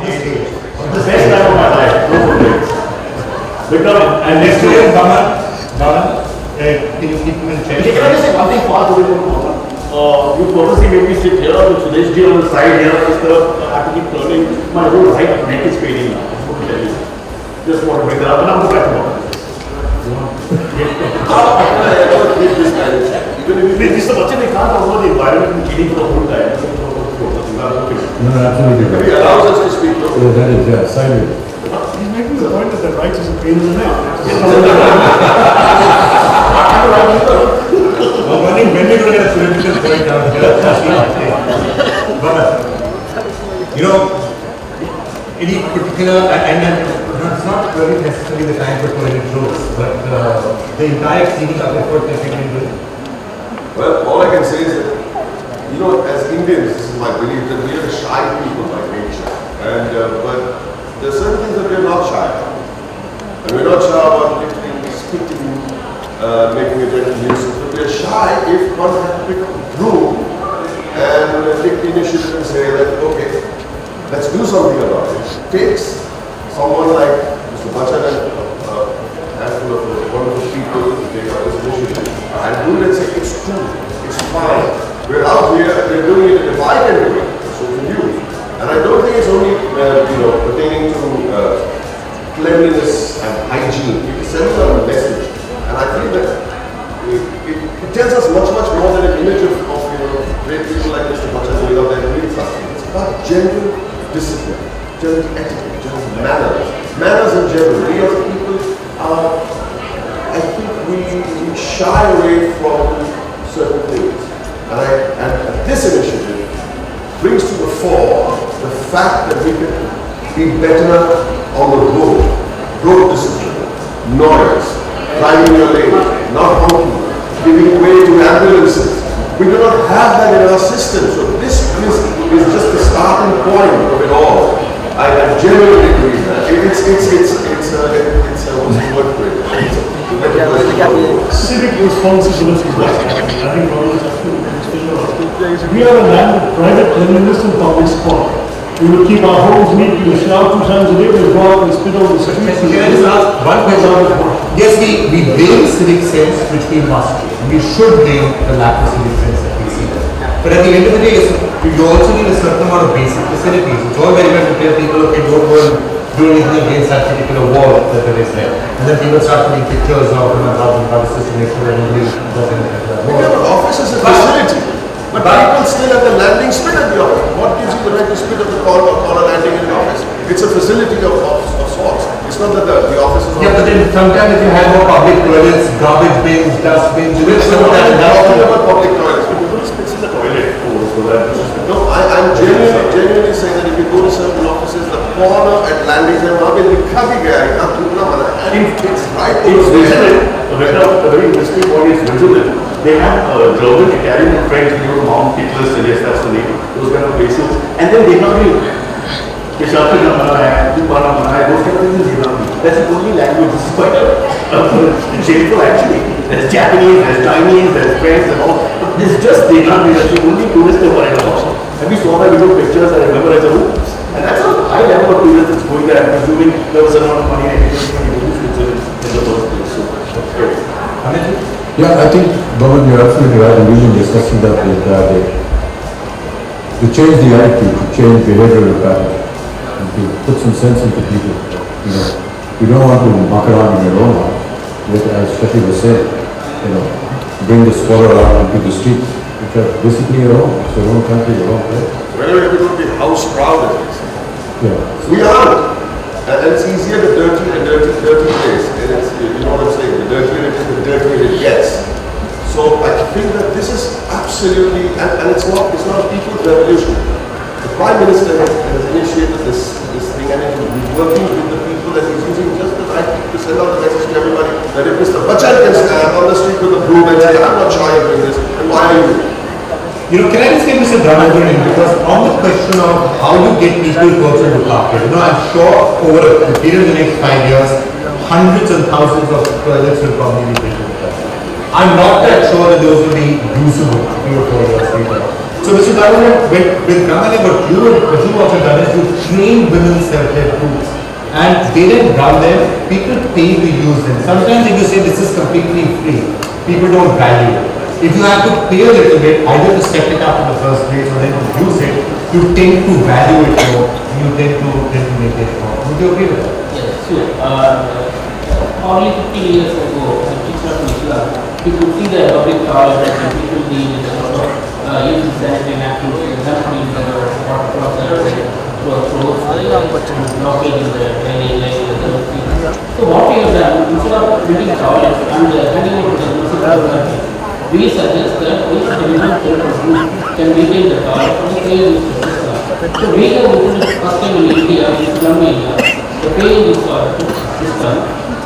The best time of my life. Because, and next year, Baman, can you keep him in check? Can I just say one thing far away from Baman? You purposely made me sit here with Sudesh ji on the side here. I have to keep turning. My whole right neck is fading now. What to tell you? Just want to bring that up, and I'm going back to Baman. This is the budget, they can't cover the environment and cleaning for the whole time. No, absolutely. He allows us to speak. Yeah, that is, yeah, silent. He's making the point that the rights is a pain in the neck. I'm wondering when we're going to get a solution going down here. But, you know, any particular, and it's not really necessarily the time for toilet jokes, but the entire cleaning up effort that we've been doing. Well, all I can say is that, you know, as Indians, this is my belief that we are shy people by nature. And, but there are certain things that we are not shy about. And we're not shy about literally spitting, making a gentle nuisance. But we are shy if one has to pick up a broom and take the initiative and say that, okay, let's do something about it. It takes someone like Mr. Bachchan and a handful of wonderful people to take up this initiative and do it and say, it's true, it's fine. We're out here, we're doing it, and if I can do it, so can you. And I don't think it's only pertaining to cleanliness and hygiene. It sends out a message. And I feel that it tells us much more than an image of great people like Mr. Bachchan doing out there doing something. It's about general discipline, general etiquette, general manners. Manners in general. We as people are, I think we shy away from certain things. And this initiative brings to the fore the fact that we can be better on the road discipline, noise, driving your lane, not honking, giving way to ambulances. We do not have that in our system, so this is just the starting point of it all. I genuinely believe that. It's a what's the word for it? Civic responsibility. I think we are a land of private cleanliness and public sport. We will keep our homes neat, we will shower 2 times a day, we will go out and spit over the streets. Can I just ask one question? Yes, we blame civic sense, which we must. We should blame the lack of civic sense that we see there. But at the end of the day, you also need a certain amount of basic facilities. It's all very well to tell people, okay, don't go and do anything against that particular wall that there is there. And then people start putting pictures of them and how the system makes sure that nobody does anything like that. The office is a facility. But people still at the landing spit at the office. What gives you the right to spit at the corner landing in the office? It's a facility of sorts. It's not that the office is... Yeah, but then sometimes if you have more public toilets, garbage bins, dustbins, you will some of that. Talking about public toilets. People spits in the toilet. No, I'm genuinely saying that if you go to certain offices, the corner at landing there, it's right over there. A very interesting point is vigilant. They have German Italian and French, Mount Titlis, yes, that's the name, those kind of places. And then they have those kind of things in Vietnam. That's the only language. This is quite shameful actually. There's Japanese, there's Chinese, there's French and all. But this is just Vietnam, that's the only tourist they're worried about. And we saw that video pictures, I remember as a room. And that's a high level of tourists that's going there. I'm assuming there was a lot of money I think when you go to Switzerland in the first place. So, okay. Yeah, I think, Bhavan, you're absolutely right, and we've been discussing that the entire day. To change the attitude, to change behavioral pattern, and to put some sense into people. You know, you don't want to muck around in your own house. As Shashi was saying, bring the squalor out into the streets, which are basically your own. It's your own country, your own place. Whenever people be house proud, Yeah. we are. And it's easier to dirty place. And it's, you know what I'm saying, the dirtier it is, the dirtier it gets. So I think that this is absolutely, and it's not a people's revolution. The Prime Minister has initiated this thing, and he's working with the people, and he's using just the right people to send out the message to everybody that if Mr. Bachchan can stand on the street with a broom and say, I'm not shy of doing this, then why are you? Can I just get Mr. Dhananjay in? Because on the question of how you get people to also look after, I'm sure over a period of the next 5 years, hundreds and thousands of toilets will probably be built. I'm not that sure that those will be usable 3 or 4 years later. So Mr. Governor, with Gamale, what you also done is you train women self-help groups. And they then run them, people pay to use them. Sometimes if you say this is completely free, people don't value it. If you have to pay a little bit, either to set it up in the first place or then to use it, you tend to value it more, you tend to make it more. Would you agree with that? Yes, sure. Only 50 years ago, in Misla, you could see the public toilet and people being in the sort of using sanitary napkins, dumping the water process, blocking in the drainage line, so what we have done, instead of building toilets and handing over to the municipal authority, we suggest that each communal group can maintain the toilet for the same system. So we have introduced first time in India, in slum area, the paying this toilet system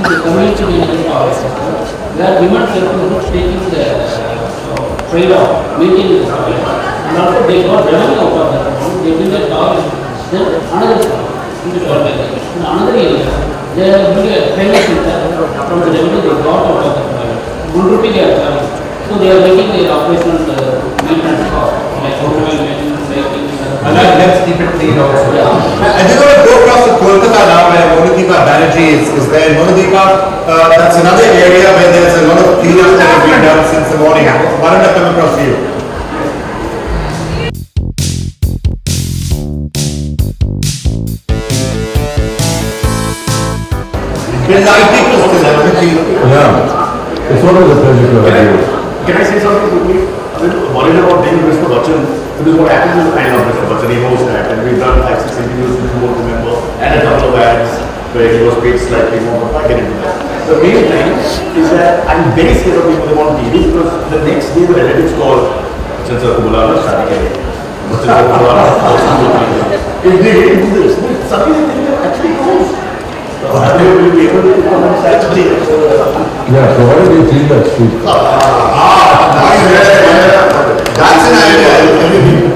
is a community management toilet system, where women self-groups taking the trade-off, maintaining the toilet, and also they got revenue out of that amount, they build a toilet, then another in the toilet, in another area, they have built a training center from the revenue they got out of the toilet. 1 rupee they are charging. So they are making their operational maintenance cost, like automobile maintenance, lighting, And let's keep it clean also. Yeah. I just want to go across to Kolkata now where Monadeepa Banerjee is there. Monadeepa, that's another area where there's a lot of cleanup that has been done since the morning. Why don't I come across to you? The lighting was still there. Yeah, it's always a pleasure to have you. Can I say something quickly? I'm worried about being Mr. Bachchan. So this is what happens is I love Mr. Bachchan. He knows that. And we've done 5-6 interviews with you won't remember. And a couple of ads where he was paid slightly more, but I get into that. The main thing is that I'm very scared of people on TV because the next day the relatives call Bachchan sir ko bulana shaadi ke liye. Bachchan sir ko bulana house ko bulana. If they really do this, suddenly they think they're actually close. So I will be able to come and Saturday. Yeah, so why do you clean that street? That's an idea.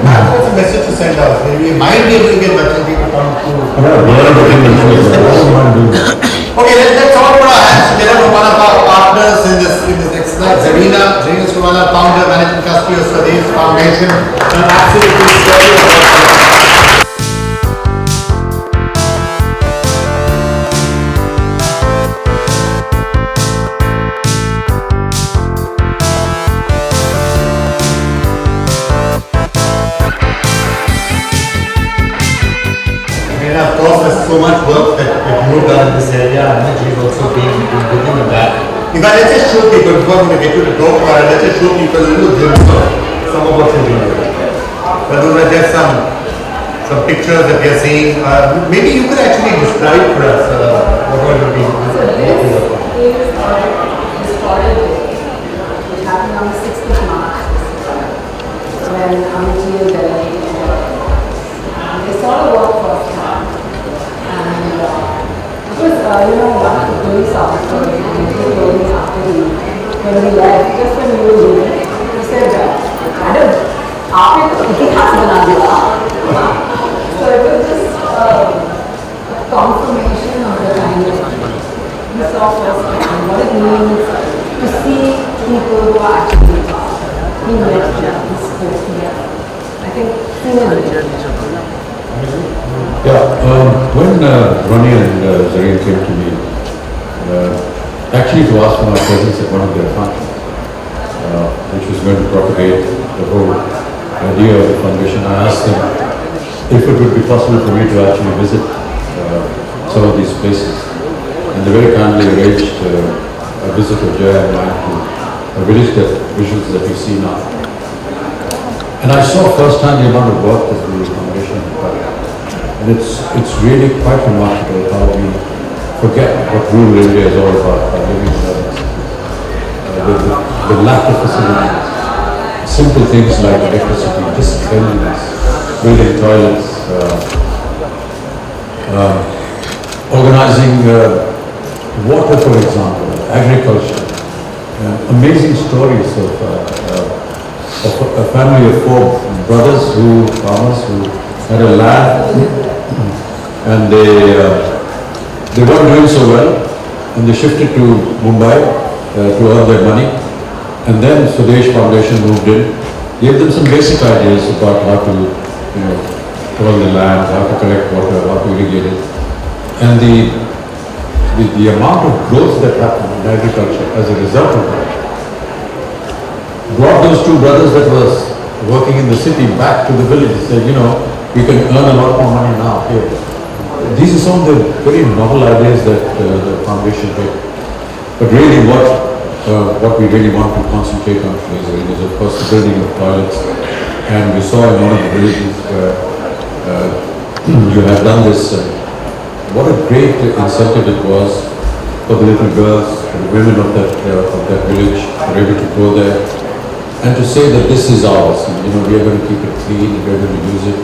That's a message to send out. We might be able to get Bachchan people to come to. Yeah, we are doing the street. I don't mind doing that. Okay, let's all put our hands together for one of our partners in this exercise, Zarina Srivala, founder, managing trustee of Swadesh Foundation. An absolutely stellar. And of course, there's so much work that you've done in this area, and Anand is also being looking at that. In fact, let's just show people, before we get to the talk about it, let's just show people a little glimpse of some of what you're doing. But those are just some pictures that we are seeing. Maybe you could actually describe for us what all you've been So this is Historic Day, which happened on the 6th of March, when Amity and Delhi, they saw the work first time. And it was, one of the police officers, and he told me when we left, just when we were leaving, he said, Madam, after itihas bana diya. So it was just a confirmation of the kind of we saw firsthand what it means to see people who are actually being left in school here. I think Yeah, when Ronnie and Zareen came to me, actually to ask for my presence at one of their functions, which was going to propagate the whole idea of the foundation, I asked them if it would be possible for me to actually visit some of these places. And they very kindly arranged a visit of Jaya and mine to a village visuals that we see now. And I saw firsthand the amount of work that the foundation has done. And it's really quite remarkable how we forget what rural India is all about by living in urban cities. The lack of facilities, simple things like electricity, just cleanliness, building toilets, organizing water, for example, agriculture. Amazing stories of a family of 4 brothers farmers who had a land and they weren't doing so well and they shifted to Mumbai to earn their money, and then Swadesh Foundation moved in Gave them some basic ideas about how to, till the land, how to collect water, how to irrigate it. And the amount of growth that happened in agriculture as a result of that brought those two brothers that was working in the city back to the village and said, we can earn a lot more money now here. These are some of the very novel ideas that the foundation did. But really what we really want to concentrate on today is of course the building of toilets. And we saw in one of the villages where you have done this, what a great incentive it was for the little girls, for the women of that village, who were able to go there and to say that this is ours, and, we are going to keep it clean, we are going to use it.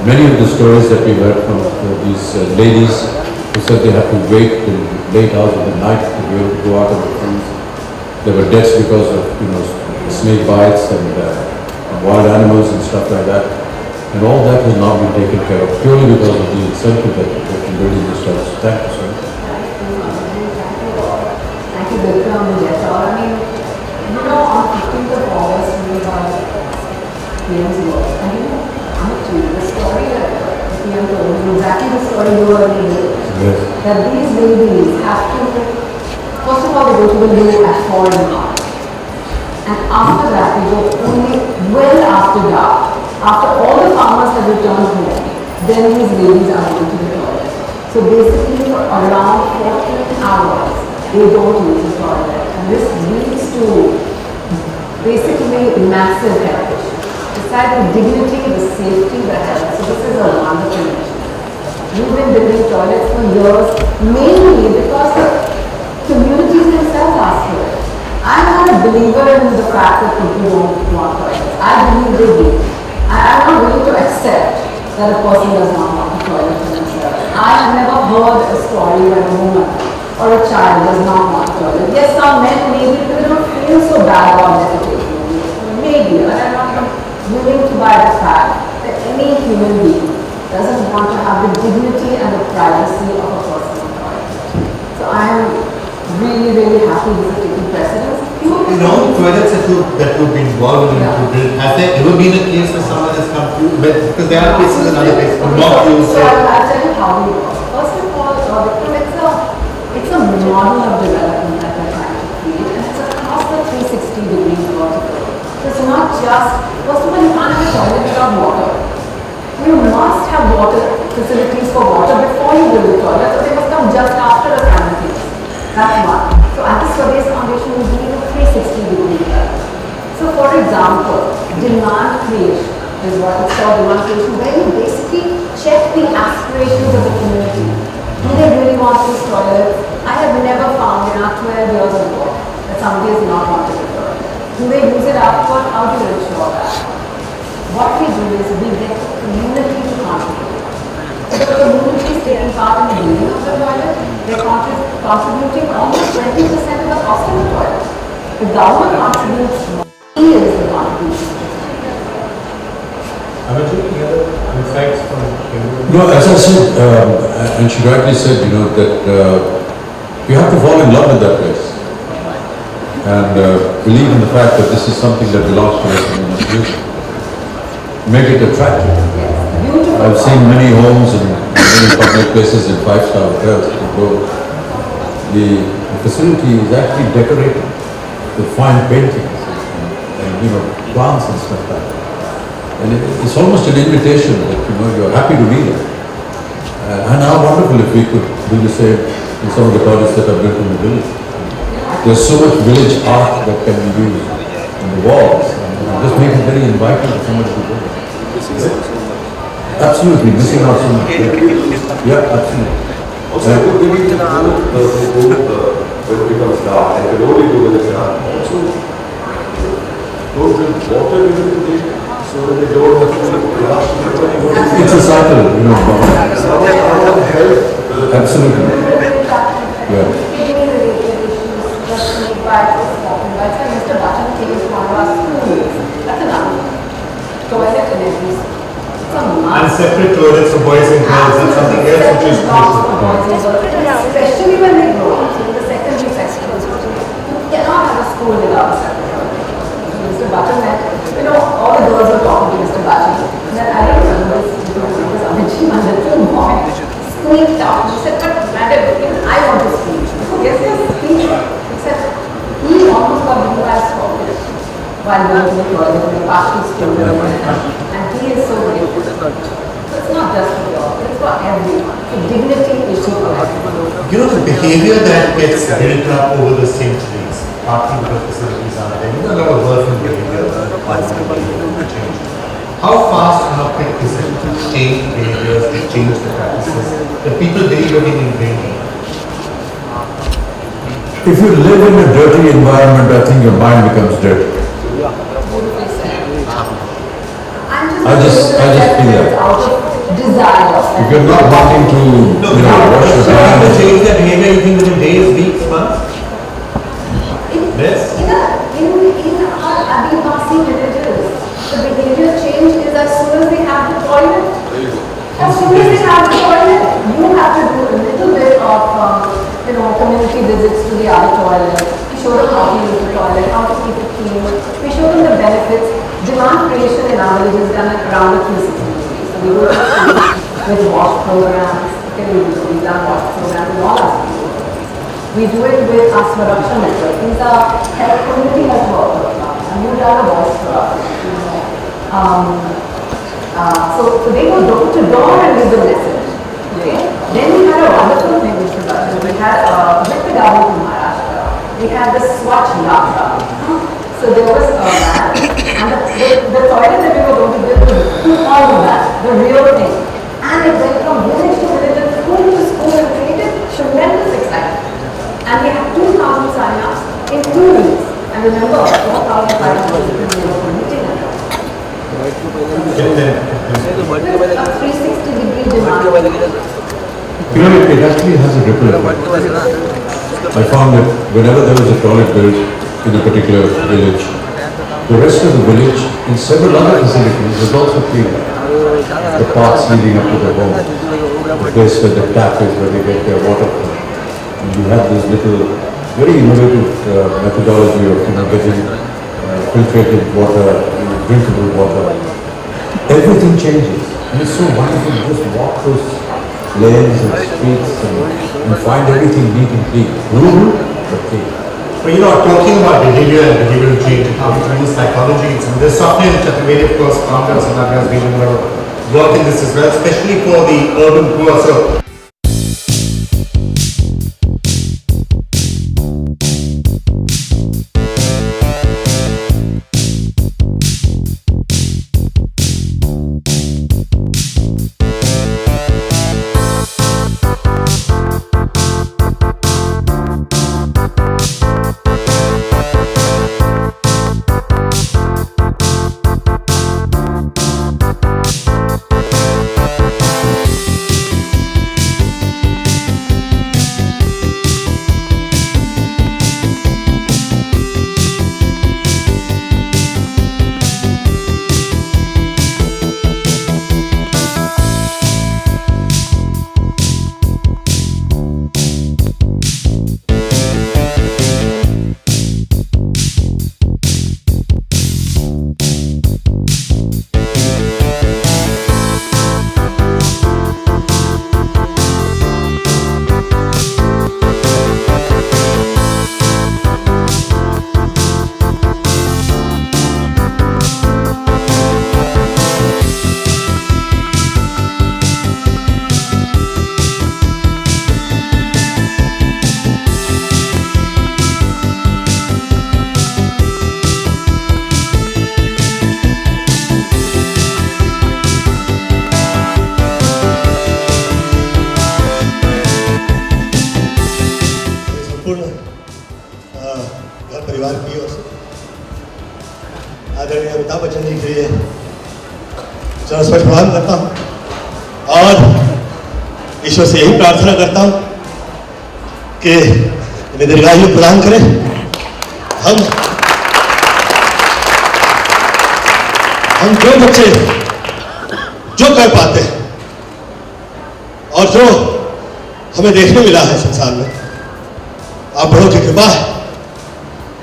Many of the stories that we heard from these ladies who said they had to wait till late hours of the night to be able to go out of the fields. There were deaths because of, snake bites and wild animals and stuff like that. And all that has now been taken care of purely because of the incentive that the building this does. Thank you, sir. Thank you, Vikram and Jethal. On 15th of August, we had PM's work. And the story that PM told is exactly the story you were reading. Yes. That these ladies have to, first of all, they go to the loo at 4 in the morning. And after that, they go only well after dark. After all the farmers have returned home, then these ladies are going to the toilet. So basically, around 14 hours, they don't use the toilet. And this leads to basically massive health issues. Besides the dignity, the safety, the health. So this is a wonderful mission. We've been building toilets for years, mainly because the communities themselves ask for it. I'm not a believer in the fact that people don't want toilets. I believe they do. I'm not willing to accept that a person does not want a toilet for themselves. I have never heard a story where a woman or a child does not want a toilet. Yes, some men maybe because they don't feel so bad about defecating. Maybe, but I'm not willing to buy the fact that any human being doesn't want to have the dignity and the privacy of a personal toilet. So I am really, really happy this is taking precedence. In all the toilets that you've been involved in to build, has there ever been a case where someone has come through? Because there are cases in other places, but not you So say. I'll tell you how we work. First of all, it's a model of development that we're trying to create, and it's across the 360 degrees vertical. So it's not just, first of all, you can't have a toilet without water. You must have water facilities for water before you build the toilet, so they must come just after the sanitation. That's one. So at the Swadesh Foundation, we believe in 360 degree development. So for example, demand creation is what it's called, demand creation, where you basically check the aspirations of the community. Do they really want these toilets? I have never found in our 12 years of work that somebody has not wanted a toilet. Do they use it afterward? How do you ensure that? What we do is we get the community to contribute. So the community is taking part in the building of the toilet. They're contributing almost 20% of the cost of the toilet. The government contributes more. He is the contribution. Any other insights from you? No, as I said, and she rightly said, that you have to fall in love with that place and believe in the fact that this is something that belongs to us and we must use it. Make it attractive. Beautiful. I've seen many homes and many public places in 5-star hotels. The facility is actually decorated with fine paintings and plants and stuff like that. And it's almost an invitation that you're happy to be there. And how wonderful if we could do the same in some of the toilets that are built in the village. There's so much village art that can be used in the walls. And just make it very inviting for somebody to go there. Absolutely, missing out so much. Yeah, absolutely. Also, we need to know when it becomes dark, and can only do when it's dark. Also, don't drink water during the day, so that they don't have to rush. It's a cycle, Health. Absolutely. Yeah. Mr. Button takes one of our schools. That's another. Toilet and everything. And separate toilets for boys and girls, that's something else which is crucial. Especially when they grow up in the secondary section. You cannot have a school without a separate toilet. Mr. Button, I want to speak. So guess his speech, except he almost got blue eyes for it while going to the toilet and passed his children. And he is so grateful. So it's not just for you, it's for everyone. The dignity is for everyone. You know, the behavior that gets built up over the centuries, partly because facilities are there, you know, a lot of work and behavior change. How fast and how quick is it to change behaviors, to change the practices that people believe are being ingrained? If you live in a dirty environment, I think your mind becomes dirty. Beautifully said. I just feel that. Out of desire. If you're not wanting to, wash your So how to hands, change their behavior, you think within days, weeks, months? Less? In our Adivasi villages, the behavior change is as soon as they have the toilet. As soon as they have the toilet, you have to do a little bit of, community visits to the other toilets. We show them how to use the toilet, how to keep it clean. We show them the benefits. Demand creation in our villages is done around the 360 degrees. So we go to schools with wash programs. We've done wash programs in all our schools. We do it with our Swaraksha network. These are community health workers. And we've done a voice for us. So they go door to door and give the message. Okay? Then we had a wonderful thing with production. We had with the government in Maharashtra. We had the Swachh Yatra. So there was a man, and the toilet that we were going to build was all of that, the real thing. And it went from village to village and school to school and created tremendous excitement. And we had 2,000 sign-ups in 2 weeks. And remember, 4,500 people were meeting at us. With a 360-degree demand. it actually has a ripple effect. I found that whenever there was a toilet built in a particular village, the rest of the village, in several other facilities, was also clean. The paths leading up to the home, the place where the tap is, where they get their water from. And you have this little, very innovative methodology of getting filtrated water, drinkable water. Everything changes, and it's so wonderful to just walk those lanes and streets and find everything neat and clean. Rural, but clean. But talking about behavior and behavioral change and how to use psychology, there's software which Chaturvedi, of course, founders and that has been doing a lot of work in this as well, especially for the urban poor. So घर परिवार की ओर से आदरणीय अमिताभ बच्चन जी के लिए चरण प्रणाम करता हूँ और ईश्वर से यही प्रार्थना करता हूँ कि इन्हें दीर्घायु प्रदान करें। हम जो बच्चे जो कर पाते हैं और जो हमें देखने मिला है संसार में, आप बड़ों की कृपा है।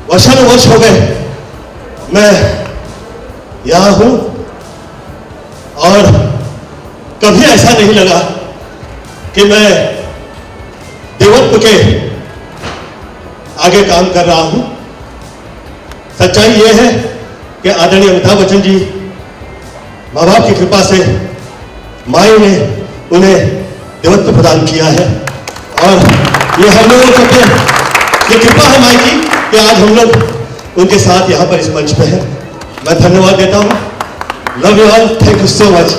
वर्षानुवर्ष हो गए मैं यहाँ हूँ और कभी ऐसा नहीं लगा कि मैं देवत्व के आगे काम कर रहा हूं। सच्चाई यह है कि आदरणीय अमिताभ बच्चन जी, माँ बाप की कृपा से माई ने उन्हें देवत्व प्रदान किया है और ये हम लोगों के ये कृपा है माई की कि आज हम लोग उनके साथ यहाँ पर इस मंच पे हैं। मैं धन्यवाद देता हूँ। Love you all, thank you so much.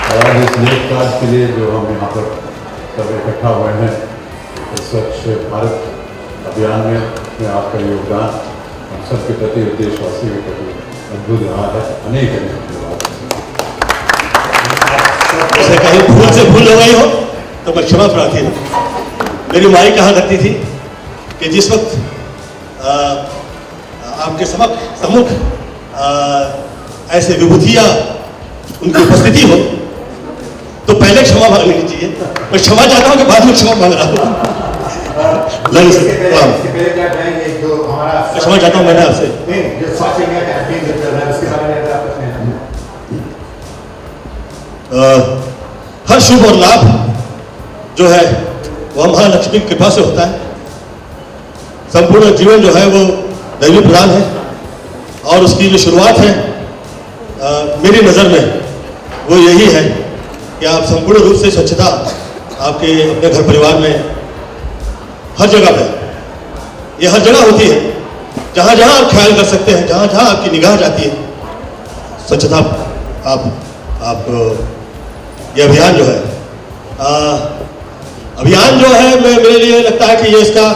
और इस नेक काज के लिए जो हम यहाँ पर सब इकट्ठा हुए हैं, स्वच्छ भारत अभियान में आपका योगदान हम सबके प्रति और देशवासियों के प्रति अद्भुत रहा है। अनेक धन्यवाद। जैसे कहीं भूल से भूल हो गई हो तो मैं क्षमा प्रार्थी हूँ। मेरी माई कहा करती थी कि जिस वक्त आपके सम्मुख ऐसे विभूतियाँ उनकी उपस्थिति हो तो पहले क्षमा मांगनी चाहिए। मैं क्षमा चाहता हूँ कि बाद में क्षमा मांग रहा हूँ। क्षमा चाहता हूँ मैंने आपसे। हर शुभ और लाभ जो है वह महालक्ष्मी की कृपा से होता है। संपूर्ण जीवन जो है वो दैवी प्रदान है और उसकी जो शुरुआत है मेरी नज़र में वो यही है कि आप संपूर्ण रूप से स्वच्छता आपके अपने घर परिवार में हर जगह पे, ये हर जगह होती है, जहाँ जहाँ आप ख्याल कर सकते हैं, जहाँ जहाँ आपकी निगाह जाती है, स्वच्छता आप ये अभियान जो है अभियान जो है मेरे लिए लगता है कि ये इसका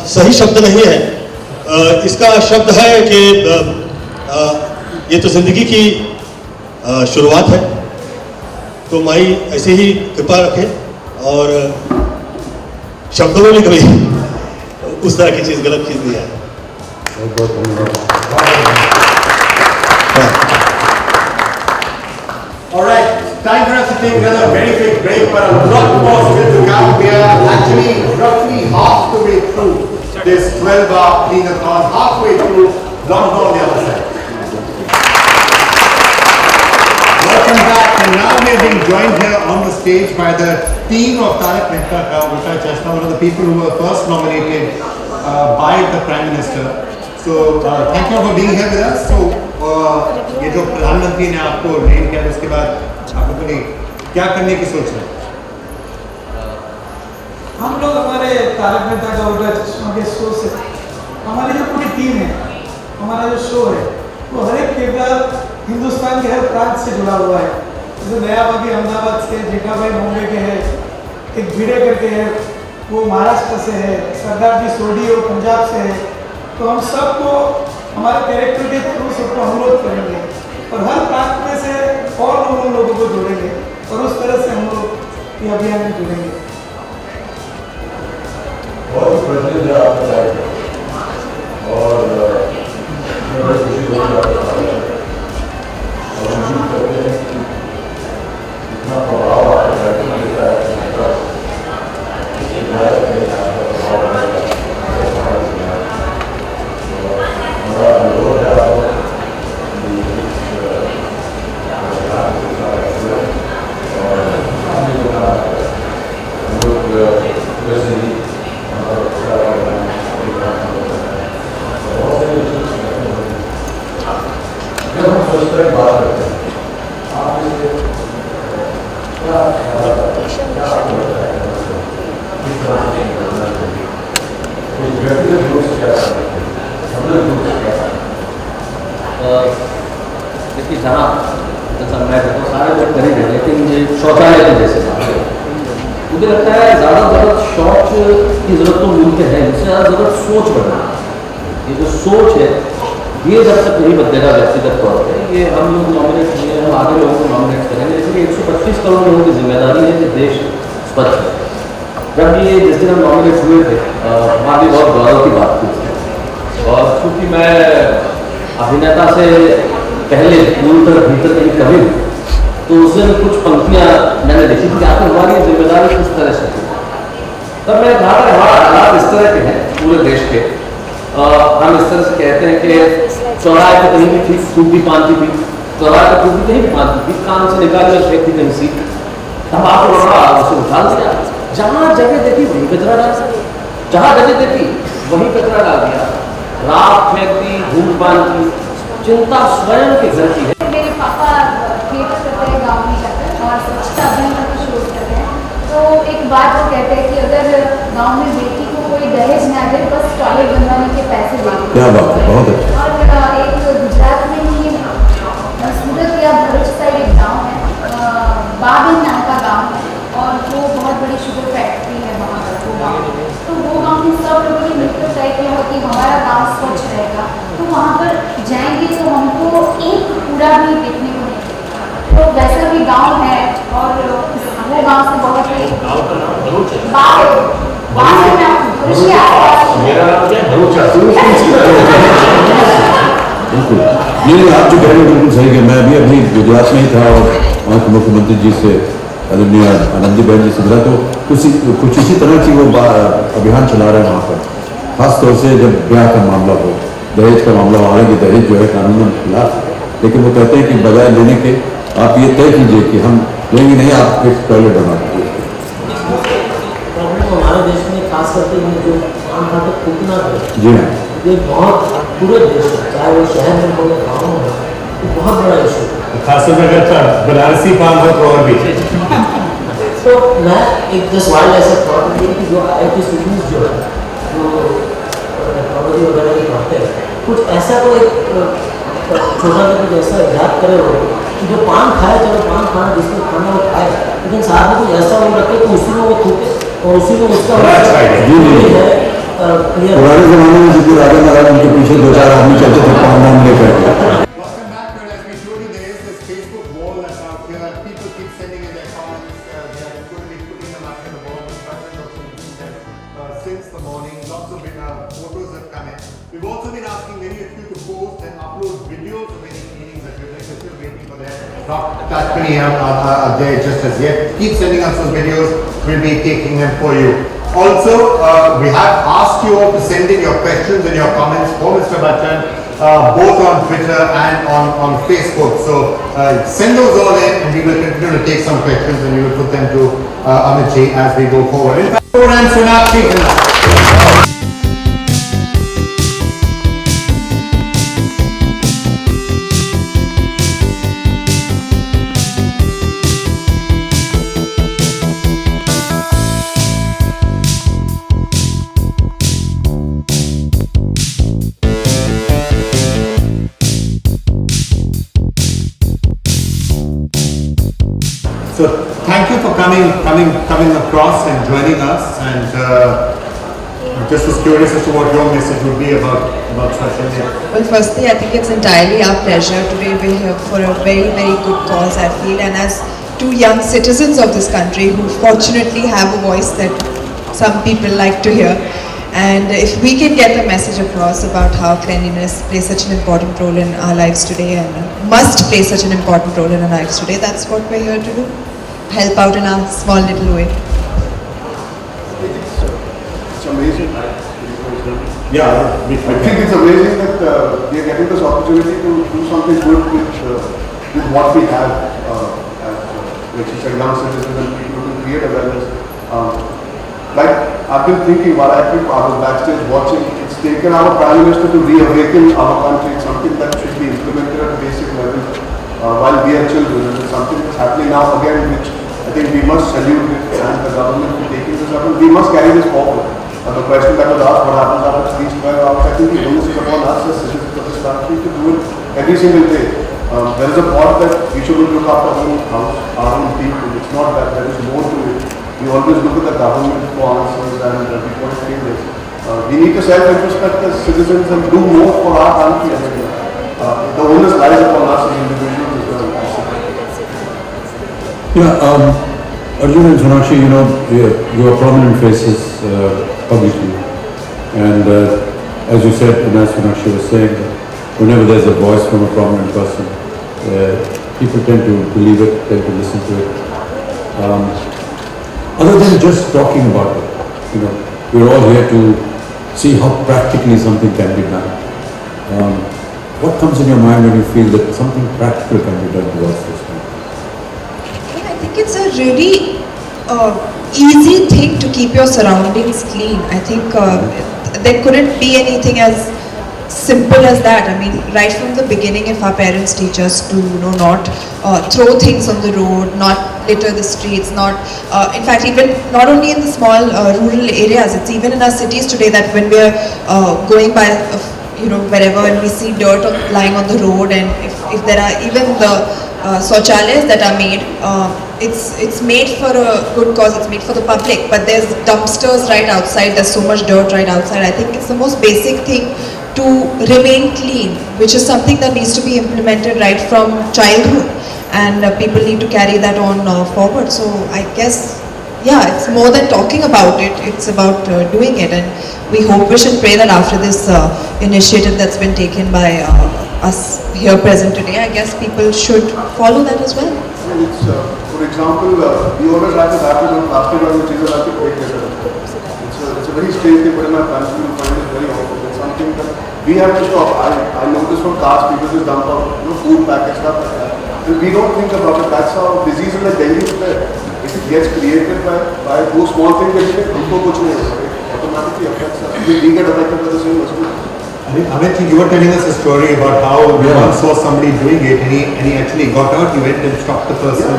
सही शब्द नहीं है। इसका शब्द है कि ये तो जिंदगी की शुरुआत है। तो माई ऐसे ही कृपा रखे और शब्दों में भी कभी उस तरह की चीज गलत चीज नहीं है। बहुत बहुत धन्यवाद। All right, time for us to take another very quick break, but a lot more still to come. We are actually roughly half the way through this 12-hour clean-a-thon, halfway through, long on the other side. Welcome back, and now we are being joined here on the stage by the team of Tarak Mehta Ka Ulta Chashma, one of the people who were first nominated by the Prime Minister. So, thank you for being here with us. So, ये जो प्रधानमंत्री ने आपको name किया उसके बाद आप अपनी क्या करने की सोच रहे हैं? हम लोग हमारे तारक मेहता का उल्टा चश्मा के शो से हमारी जो पूरी टीम है, हमारा जो शो है वो हर एक किरदार हिंदुस्तान के हर प्रांत से जुड़ा हुआ है। जैसे दयाबागी अहमदाबाद से, जेठाभाई बॉम्बे के है, एक भिड़े करके है वो महाराष्ट्र से है, सरदार जी सोडी वो पंजाब से है। तो हम सबको हमारे कैरेक्टर के थ्रू सबको अनुरोध करेंगे और हर प्रांत में से और लोगों को जोड़ेंगे और उस तरह से हम लोग ये अभियान में जुड़ेंगे। बहुत प्रश्न है आपका लाइफ और बड़ी खुशी हो रही है और उम्मीद करते हैं कि इतना प्रभाव आपका लाइफ में देता है देखिए जहाँ जैसा मैं कहता हूँ सारे लोग करीब है, लेकिन ये शौचालय के जैसे बात है मुझे लगता है ज़्यादा ज़रूरत शौच की ज़रूरत तो मिलते हैं, इससे ज़्यादा ज़रूरत सोच बढ़ना। ये जो सोच है ये जब तक नहीं बदलेगा व्यक्तिगत तौर पर, ये हम लोग नॉमिनेट किए, हम आगे लोगों को नॉमिनेट करेंगे। इसलिए 125 करोड़ लोगों की जिम्मेदारी है कि देश स्वच्छ है। जब ये जिस दिन हम नॉमिनेट हुए थे वहाँ भी बहुत गौरव की बात थी और चूँकि मैं अभिनेता से पहले दूर तक भीतर कहीं कभी तो उस दिन कुछ पंक्तियाँ मैंने देखी थी कि आखिर हमारी जिम्मेदारी किस तरह से थी। तब मैं कहा था हमारे हालात इस तरह के हैं पूरे देश के, हम इस तरह से कहते हैं कि चौराहे पर कहीं भी ठीक टूटी पान की भी, चौराहे पर टूटी कहीं भी पान की भी, कान से निकाल कर फेंकती कहीं सी, धमाका उड़ा उसे उछाल दिया, जहाँ जगह देखी वहीं कचरा डाल, जहाँ जगह देखी वहीं कचरा डाल दिया, राख फेंक दी, धूम्रपान की, चिंता स्वयं के घर की है। मेरे पापा थिएटर करते हैं गाँव में जाकर और स्वच्छता अभियान का शो करते हैं। तो एक बात वो कहते हैं कि अगर गांव में बेटी को कोई दहेज ना दे, बस टॉयलेट बनवाने के पैसे दे दे। क्या बात है, बहुत अच्छा। और एक गुजरात में ही सूरत या भरूच साइड एक गाँव है, बाबिन नाम का गाँव है, और वो बहुत बड़ी शुगर फैक्ट्री है वहाँ पर वो गाँव। तो वो गाँव में सब लोगों ने मिलकर तय किया हो कि हमारा गाँव स्वच्छ रहेगा, तो वहाँ पर जाएंगे तो हमको एक कूड़ा भी देखने को नहीं मिलेगा। तो वैसा भी गाँव है, और वो गाँव से बहुत ही गाँव का नाम भरूच है। मेरा नाम क्या है? भरूच है। बिल्कुल नहीं, आप जो कह रहे हो बिल्कुल सही है। मैं अभी गुजरात में ही था और वहाँ के मुख्यमंत्री जी से, आदरणीय आनंदीबेन जी से मिला, तो कुछ इसी तरह की वो अभियान चला रहे हैं वहाँ पर, खास तौर से जब ब्याह का मामला हो, दहेज का मामला हो। हालांकि दहेज जो है कानून के खिलाफ है, लेकिन वो कहते हैं कि बजाय लेने के आप ये तय कीजिए कि हम लेंगे नहीं, आप एक टॉयलेट बना दीजिए। प्रॉब्लम हमारे देश में खास करके जो आम खाते कितना है, जी हाँ, ये बहुत पूरे देश में, चाहे वो शहर में हो या गाँव में हो, ये बहुत बड़ा इशू है। खासतौर से अगर बनारसी पान हो तो और भी। तो मैं एक जस्ट वाइल्ड ऐसा थॉट है कि जो IIT स्टूडेंट्स जो है, जो टेक्नोलॉजी वगैरह की पढ़ते हैं, कुछ ऐसा कोई छोटा सा कुछ ऐसा याद करे हो कि जो पान खाए, चलो पान खाना जिसको खाना वो खाए, लेकिन साथ में कुछ ऐसा हो रखे कि उसी में वो थूके और उसी में उसका है। पुराने जमाने में जितने राजा महाराज उनके पीछे दो चार आदमी चलते थे पान वान लेकर। Welcome back, and as we showed you, there is this Facebook wall that's out here. People keep sending in their comments. They are going to be putting them up in the wall. Construction also using them since the morning. Lots of photos have come in. We've also been asking many of you to post and upload videos of any meetings that you're doing. We're still waiting for that. Not that many are there just as yet. Keep sending us those videos. We'll be taking them for you. Also, we have asked you all to send in your questions and your comments for Mr. Bachchan, both on Twitter and on Facebook. So send those all in, and we will continue to take some questions and we will put them to Amit ji as we go forward. In fact, and Sonakshi. So thank you for coming across and joining us, and just was curious as to what your message would be about social media. Well, firstly, I think it's entirely our pleasure. Today we're here for a very, very good cause, I feel, and as two young citizens of this country who fortunately have a voice that some people like to hear. And if we can get the message across about how cleanliness plays such an important role in our lives today and must play such an important role in our lives today, that's what we're here to do. Help out in our small little way. It's amazing. Yeah, I think it's amazing that we are getting this opportunity to do something good with what we have as, like you said, young citizens and people to create awareness. Like I've been thinking while I was backstage watching, it's taken our Prime Minister to reawaken our country. It's something that should be implemented at a basic level while we are children. And it's something that's happening now again, which I think we must salute it and the government for taking this up. And we must carry this forward. The question that was asked, what happens after these 12 hours, I think the onus is upon us as citizens of this country to do it every single day. There is a thought that we should look after our own house, our own people. It's not that, there is more to it. We always look at the government for answers and we put it in this. We need to self-introspect as citizens and do more for our country. The onus lies upon us as individuals as well. Yeah, Arjun and Sonakshi, you are prominent faces publicly, and as you said, and as Sonakshi was saying, whenever there's a voice from a prominent person, people tend to believe it, tend to listen to it. Other than just talking about it, we're all here to see how practically something can be done. What comes in your mind when you feel that something practical can be done towards this? I think it's a really easy thing to keep your surroundings clean. I think there couldn't be anything as simple as that. I mean, right from the beginning, if our parents teach us to, not throw things on the road, not litter the streets, not, in fact, even not only in the small rural areas, it's even in our cities today that when we're going by, wherever, and we see dirt lying on the road, and if there are even the shauchalayas that are made, it's made for a good cause, it's made for the public, but there's dumpsters right outside, there's so much dirt right outside. I think it's the most basic thing to remain clean, which is something that needs to be implemented right from childhood, and people need to carry that on forward. So I guess, yeah, it's more than talking about it, it's about doing it, and we hope, wish and pray that after this initiative that's been taken by us here present today, I guess people should follow that as well. I mean, it's, for example, we always have this habit of plastic on which is a break later. It's a very strange thing, but in my family you find it very often. It's something that we have to stop. I notice from cars, people just dump out food packets, stuff like that. And we don't think about it. That's how diseases like dengue spread. If it gets created by those small things that you automatically affects us. We get affected by the same as well. Amit, you were telling us a story about how you once saw somebody doing it and he actually got out, he went and stopped the person.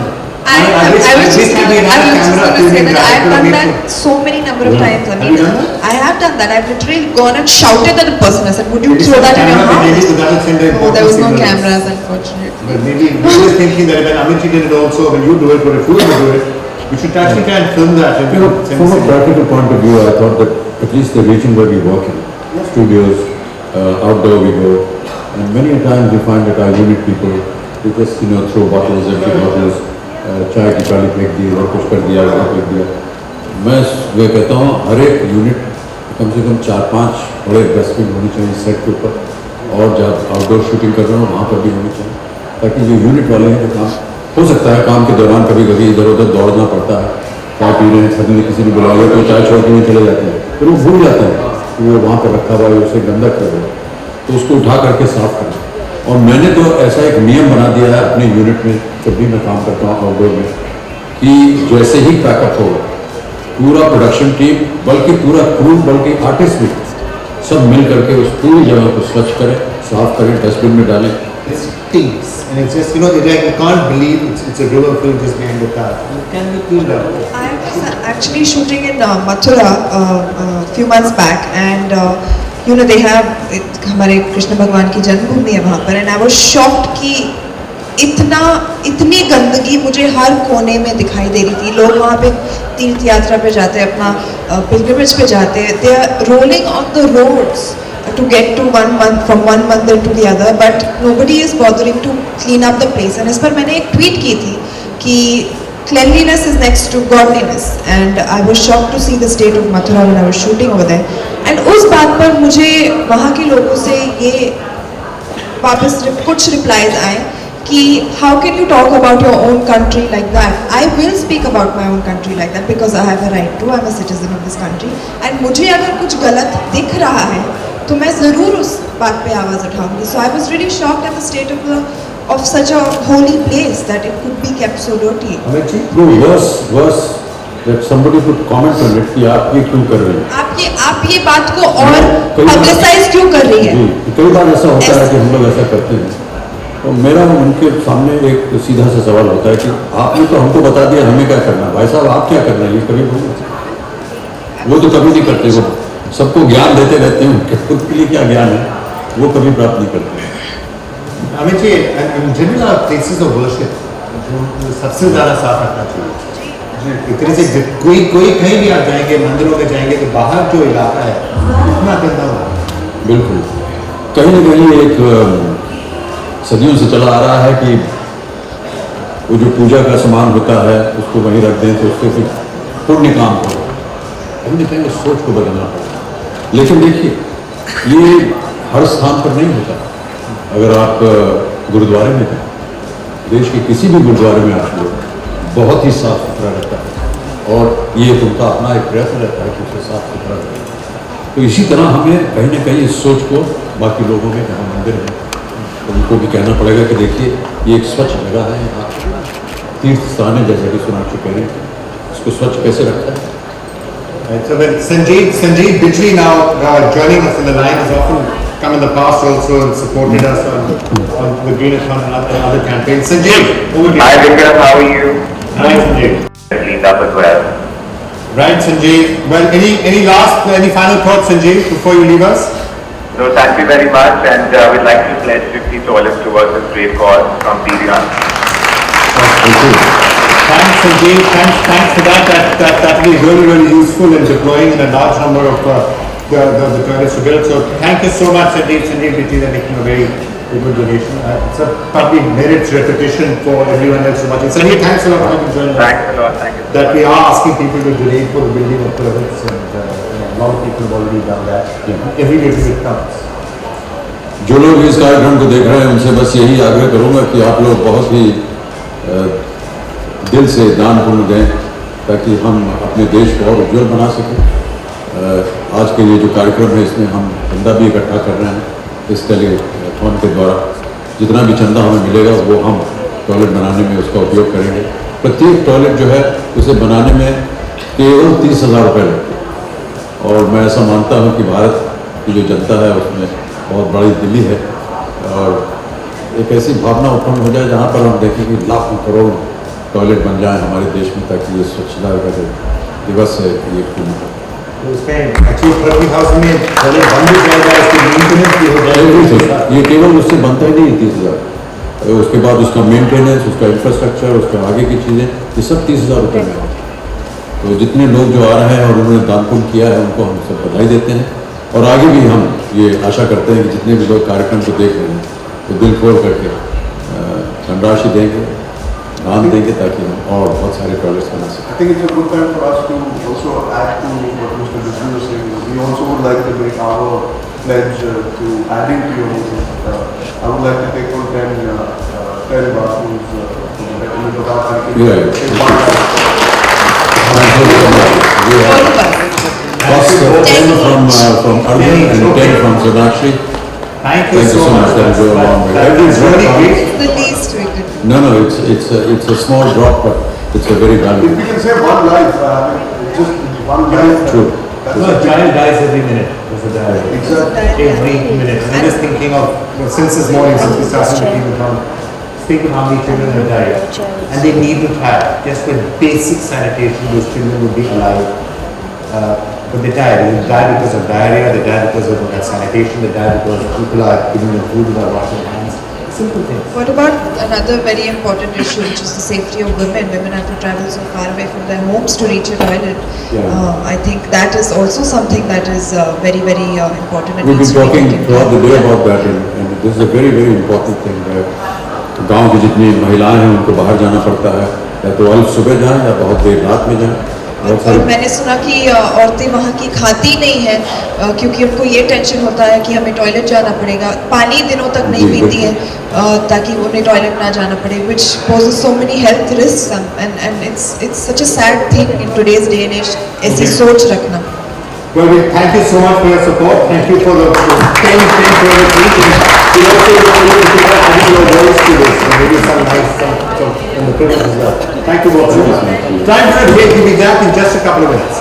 I was just going to say that I have done that so many number of times. I mean, I have done that. I've literally gone and shouted at the person. I said, would you throw that in your house? No, there was no cameras, unfortunately. But maybe we were thinking that when Amit did it also, when you do it, or if you do it, we should actually try and film that. And from a practical point of view, I thought that at least the region where we work in, studios, outdoor we go, and many a times we find that our unit people, they just throw bottles, empty bottles, चाय की प्याली फेंक दी और कुछ कर दिया और फेंक दिया। मैं वे कहता हूँ हर एक यूनिट कम से कम 4-5 बड़े डस्टबिन होनी चाहिए सेट के ऊपर, और जब आउटडोर शूटिंग कर रहे हो वहाँ पर भी होनी चाहिए, ताकि जो यूनिट वाले हैं जो काम हो सकता है काम के दौरान कभी कभी इधर उधर दौड़ना पड़ता है, चाय पी रहे हैं, सडनली किसी ने बुला लिया तो चाय छोड़ के चले जाते हैं, फिर वो भूल जाते हैं कि वो वहाँ पर रखा हुआ है, उसे गंदा कर रहे हैं, तो उसको उठा करके साफ करें। और मैंने तो ऐसा एक नियम बना दिया है अपने यूनिट में, जब भी मैं काम करता हूँ आउटडोर में, कि जैसे ही पैकअप हो पूरा प्रोडक्शन टीम, बल्कि पूरा क्रू, बल्कि आर्टिस्ट भी सब मिल करके उस पूरी जगह को स्वच्छ करें, साफ करें, डस्टबिन में डालें। And it's just, like you can't believe it's a river filled just behind the car. It can be cleaned up. I was actually shooting in Mathura a few months back, and they have हमारे कृष्ण भगवान की जन्मभूमि है वहाँ पर, and I was shocked कि इतनी गंदगी मुझे हर कोने में दिखाई दे रही थी। लोग वहाँ पे तीर्थ यात्रा पे जाते हैं, अपना पिलग्रिमेज पे जाते हैं, they are rolling on the roads to get to from one mandir to the other, but nobody is bothering to clean up the place. And इस पर मैंने एक tweet की थी कि cleanliness is next to godliness, and I was shocked to see the state of Mathura when I was shooting over there. And उस बात पर मुझे वहाँ के लोगों से ये वापस कुछ replies आए कि how can you talk about your own country like that? I will speak about my own country like that because I have a right to. I'm a citizen of this country. And मुझे अगर कुछ गलत दिख रहा है तो मैं ज़रूर उस बात पे आवाज़ उठाऊंगी. So I was really shocked at the state of such a holy place that it could be kept so dirty. Worse that somebody could comment on it कि आप ये क्यों कर रहे हैं? आप ये बात को और publicize क्यों कर रही है? कई बार ऐसा होता है कि हम लोग ऐसा करते हैं, तो मेरा उनके सामने एक सीधा सा सवाल होता है कि आपने तो हमको बता दिया हमें क्या करना, भाई साहब आप क्या करना है ये कभी बोलो। वो तो कभी नहीं करते, वो सबको ज्ञान देते रहते हैं, उनके खुद के लिए क्या ज्ञान है वो कभी प्राप्त नहीं करते। Amit ji, in general places of worship सबसे ज़्यादा साफ रखना चाहिए। इतने से कोई कहीं भी आप जाएंगे, मंदिरों में जाएंगे तो बाहर जो इलाका है इतना गंदा होगा। बिल्कुल, कहीं ना कहीं एक सदियों से चला आ रहा है कि वो जो पूजा का सामान होता है उसको वहीं रख दें तो उससे फिर पुण्य काम हो। कहीं ना कहीं उस सोच को बदलना पड़ेगा। लेकिन देखिए ये हर स्थान पर नहीं होता। अगर आप गुरुद्वारे में हैं, देश के किसी भी गुरुद्वारे में आप लोग बहुत ही साफ सुथरा रहता है और ये उनका अपना एक प्रयत्न रहता है कि उसे साफ सुथरा रहे। तो इसी तरह हमें कहीं ना कहीं इस सोच को बाकी लोगों में जहाँ मंदिर है तो उनको भी कहना पड़ेगा कि देखिए ये एक स्वच्छ जगह है, यहाँ तीर्थ स्थान है, जैसा कि सोनाक्षी कह रही थी, उसको स्वच्छ कैसे रखा है। Right, so when Sanjeev Bijli now joining us in the line has often come in the past also and supported us on the Greenathon and other campaigns. Sanjeev, over to you. Hi Vikram, how are you? Hi Sanjeev. Cleaned up as well. Right, Sanjeev. Well, any final thoughts, Sanjeev, before you leave us? No, thank you very much, and we'd like to pledge 50 toilets towards this great cause from PVR. Thank you. Thanks, Sanjeev. Thanks for that. That will be really useful in deploying in a large number of the toilets to build. So thank you so much, Sanjeev Bijli, for making a very good donation. It's a probably merits repetition for everyone else watching. Sanjeev, thanks a lot for having joined us. Thanks a lot, thank you. That we are asking people to donate for the building of toilets, and a lot of people have already done that. Every little bit counts. जो लोग इस कार्यक्रम को देख रहे हैं उनसे बस यही आग्रह करूंगा कि आप लोग बहुत ही दिल से दान पुण्य दें ताकि हम अपने देश को और उज्जवल बना सकें। आज के ये जो कार्यक्रम है इसमें हम चंदा भी इकट्ठा कर रहे हैं। इस टेलीथॉन के द्वारा जितना भी चंदा हमें मिलेगा वो हम टॉयलेट बनाने में उसका उपयोग करेंगे। प्रत्येक टॉयलेट जो है उसे बनाने में केवल 30,000 रुपये लगते हैं और मैं ऐसा मानता हूँ कि भारत की जो जनता है उसमें बहुत बड़ी दिली है और एक ऐसी भावना उत्पन्न हो जाए जहाँ पर हम देखें कि लाखों करोड़ टॉयलेट बन जाएं हमारे देश में ताकि ये स्वच्छता का जो दिवस है ये पूर्ण हो। तो उसमें एक्चुअली 30,000 में टॉयलेट बन भी जाएगा, इसकी मेंटेनेंस भी हो जाएगा। ये केवल उससे बनता ही नहीं 30,000, उसके बाद उसका मेंटेनेंस, उसका इंफ्रास्ट्रक्चर, उसके आगे की चीज़ें, ये सब 30,000 रुपये में होती है। तो जितने लोग जो आ रहे हैं और उन्होंने दान पुण्य किया है उनको हम सब बधाई देते हैं और आगे भी हम ये आशा करते हैं कि जितने भी लोग कार्यक्रम को देख रहे हैं वो दिल खोल करके धनराशि देंगे, दान देंगे ताकि हम और बहुत सारे टॉयलेट्स बना सकें। I think it's a good time for us to also add to what Mr. Bijli was saying. We also would like to make our pledge to adding to your movement. I would like to take on 10 bathrooms from the betterment of our country. Yeah. In one time. We have first 10 from Arvind and 10 from Sonakshi. Thank you so much. That will go a long way. That is really great. The least we could do. No, it's a small drop, but it's a very If valuable. we can save one life, just one life. True. No, a child dies every minute. There's a diary. Exactly. Every minute. I'm just thinking of, since this morning, since we started the people think of how many children have died. And they need to have just with basic sanitation, those children would be alive. But they die. They die because of diarrhea, they die because of sanitation, they die because people are giving them food without washing hands. Simple things. What about another very important issue, which is the safety of women? Women have to travel so far away from their homes to reach a toilet. Yeah. I think that is also something that is very important. and We've needs been to be talking taken throughout the care day of. about that and this is a very important thing that गांव की जितनी महिलाएं हैं उनको बाहर जाना पड़ता है या तो आज सुबह जाएं या बहुत देर रात में जाएं। बहुत और सारे मैंने सुना कि औरतें वहाँ की खाती नहीं है क्योंकि उनको ये टेंशन होता है कि हमें टॉयलेट जाना पड़ेगा, पानी दिनों तक नहीं जी, पीती है ताकि उन्हें टॉयलेट ना जाना पड़े, which poses so many health risks and it's such a sad thing in today's day and age ऐसी सोच रखना। Well, we thank you so much for your support. Thank you for the 10 toilets each. We also want you to add your voice to this and maybe some nice in the print as well. Thank you both so much. Time for a break. We'll be back in just a couple of minutes.